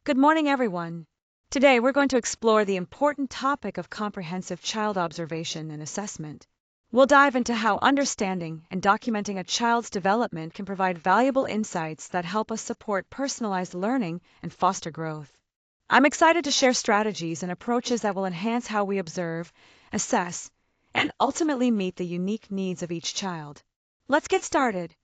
Good morning, everyone. Today, we're going to explore the important topic of comprehensive child observation and assessment. We'll dive into how understanding and documenting a child's development can provide valuable insights that help us support personalized learning and foster growth. I'm excited to share strategies and approaches that will enhance how we observe, assess, and ultimately meet the unique needs of each child. Let's get started.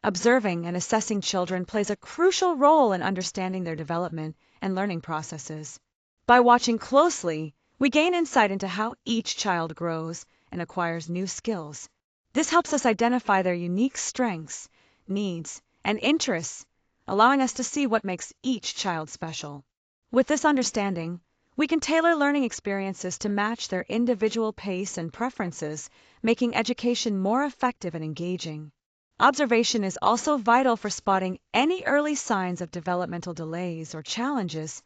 Observing and assessing children plays a crucial role in understanding their development and learning processes. By watching closely, we gain insight into how each child grows and acquires new skills. This helps us identify their unique strengths, needs, and interests, allowing us to see what makes each child special. With this understanding, we can tailor learning experiences to match their individual pace and preferences, making education more effective and engaging. Observation is also vital for spotting any early signs of developmental delays or challenges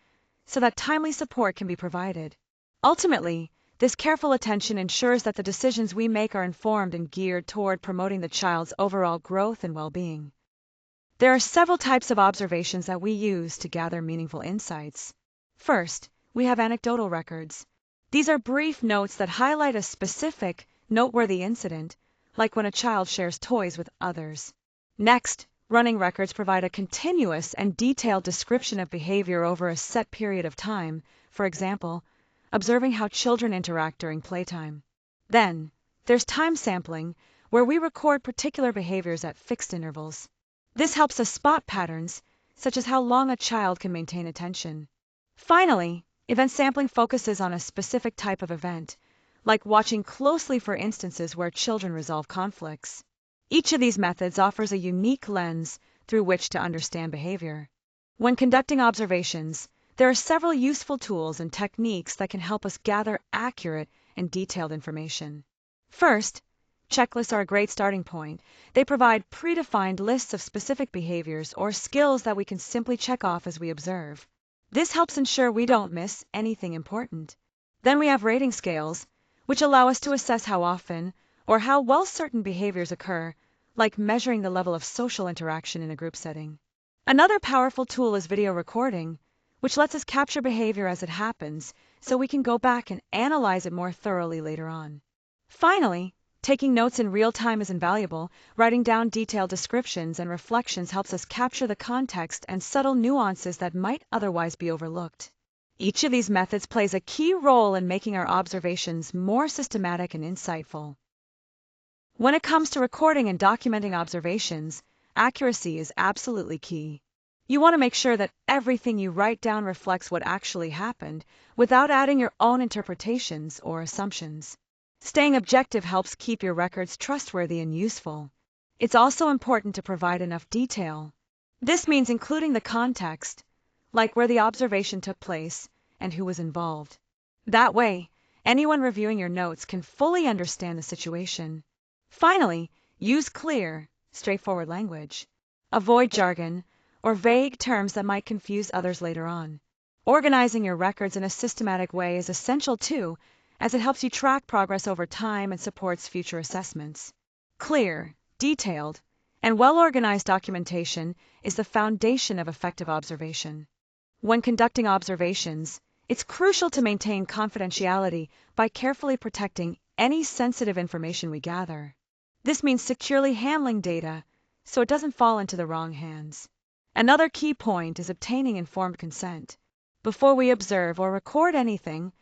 so that timely support can be provided. Ultimately, this careful attention ensures that the decisions we make are informed and geared toward promoting the child's overall growth and well-being. There are several types of observations that we use to gather meaningful insights. First, we have anecdotal records. These are brief notes that highlight a specific, noteworthy incident, like when a child shares toys with others. Next, running records provide a continuous and detailed description of behavior over a set period of time, for example, observing how children interact during playtime. Then, there's time sampling, where we record particular behaviors at fixed intervals. This helps us spot patterns, such as how long a child can maintain attention. Finally, event sampling focuses on a specific type of event, like watching closely for instances where children resolve conflicts. Each of these methods offers a unique lens through which to understand behavior. When conducting observations, there are several useful tools and techniques that can help us gather accurate and detailed information. First, checklists are a great starting point. They provide predefined lists of specific behaviors or skills that we can simply check off as we observe. This helps ensure we don't miss anything important. Then we have rating scales, which allow us to assess how often or how well certain behaviors occur, like measuring the level of social interaction in a group setting. Another powerful tool is video recording, which lets us capture behavior as it happens so we can go back and analyze it more thoroughly later on. Finally, taking notes in real time is invaluable. Writing down detailed descriptions and reflections helps us capture the context and subtle nuances that might otherwise be overlooked. Each of these methods plays a key role in making our observations more systematic and insightful. When it comes to recording and documenting observations, accuracy is absolutely key. You want to make sure that everything you write down reflects what actually happened, without adding your own interpretations or assumptions. Staying objective helps keep your records trustworthy and useful. It's also important to provide enough detail. This means including the context, like where the observation took place and who was involved. That way, anyone reviewing your notes can fully understand the situation. Finally, use clear, straightforward language. Avoid jargon or vague terms that might confuse others later on. Organizing your records in a systematic way is essential too, as it helps you track progress over time and supports future assessments. Clear, detailed, and well-organized documentation is the foundation of effective observation. When conducting observations, it's crucial to maintain confidentiality by carefully protecting any sensitive information we gather. This means securely handling data so it doesn't fall into the wrong hands. Another key point is obtaining informed consent. Before we observe or record anything,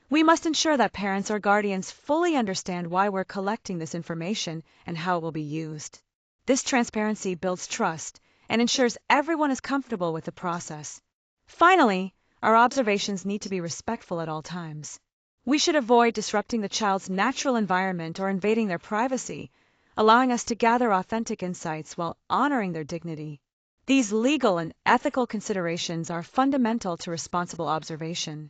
we must ensure that parents or guardians fully understand why we're collecting this information and how it will be used. This transparency builds trust and ensures everyone is comfortable with the process. Finally, our observations need to be respectful at all times. We should avoid disrupting the child's natural environment or invading their privacy, allowing us to gather authentic insights while honoring their dignity. These legal and ethical considerations are fundamental to responsible observation.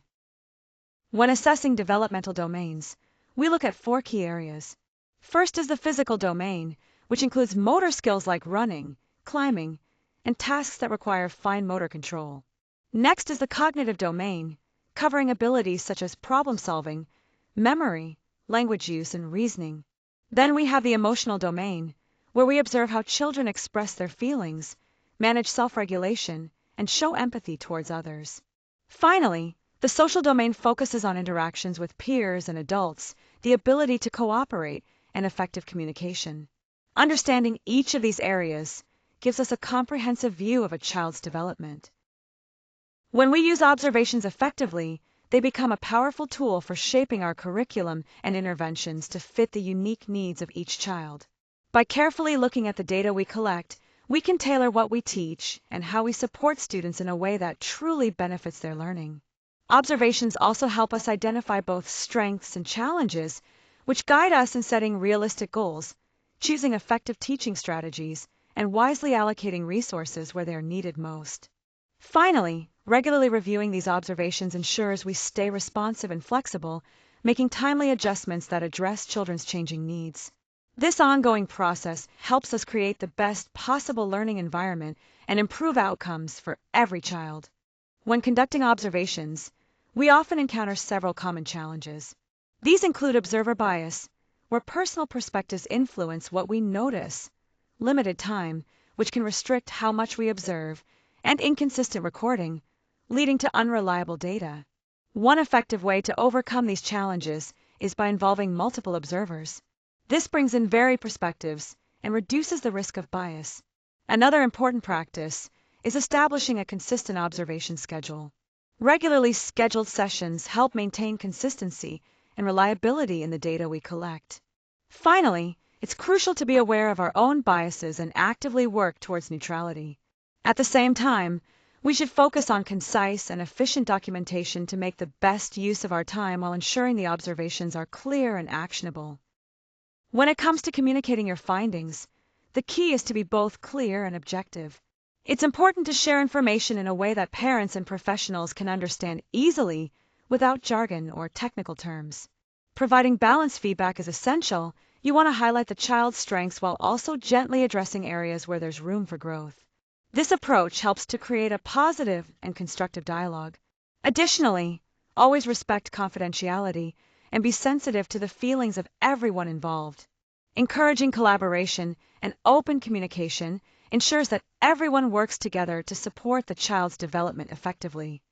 When assessing developmental domains, we look at 4 key areas. First is the physical domain, which includes motor skills like running, climbing, and tasks that require fine motor control. Next is the cognitive domain, covering abilities such as problem-solving, memory, language use, and reasoning. Then we have the emotional domain, where we observe how children express their feelings, manage self-regulation, and show empathy towards others. Finally, the social domain focuses on interactions with peers and adults, the ability to cooperate, and effective communication. Understanding each of these areas gives us a comprehensive view of a child's development. When we use observations effectively, they become a powerful tool for shaping our curriculum and interventions to fit the unique needs of each child. By carefully looking at the data we collect, we can tailor what we teach and how we support students in a way that truly benefits their learning. Observations also help us identify both strengths and challenges, which guide us in setting realistic goals, choosing effective teaching strategies, and wisely allocating resources where they are needed most. Finally, regularly reviewing these observations ensures we stay responsive and flexible, making timely adjustments that address children's changing needs. This ongoing process helps us create the best possible learning environment and improve outcomes for every child. When conducting observations, we often encounter several common challenges. These include observer bias, where personal perspectives influence what we notice, limited time, which can restrict how much we observe, and inconsistent recording, leading to unreliable data. One effective way to overcome these challenges is by involving multiple observers. This brings in varied perspectives and reduces the risk of bias. Another important practice is establishing a consistent observation schedule. Regularly scheduled sessions help maintain consistency and reliability in the data we collect. Finally, it's crucial to be aware of our own biases and actively work towards neutrality. At the same time, we should focus on concise and efficient documentation to make the best use of our time while ensuring the observations are clear and actionable. When it comes to communicating your findings, the key is to be both clear and objective. It's important to share information in a way that parents and professionals can understand easily without jargon or technical terms. Providing balanced feedback is essential. You want to highlight the child's strengths while also gently addressing areas where there's room for growth. This approach helps to create a positive and constructive dialogue. Additionally, always respect confidentiality and be sensitive to the feelings of everyone involved. Encouraging collaboration and open communication ensures that everyone works together to support the child's development effectively.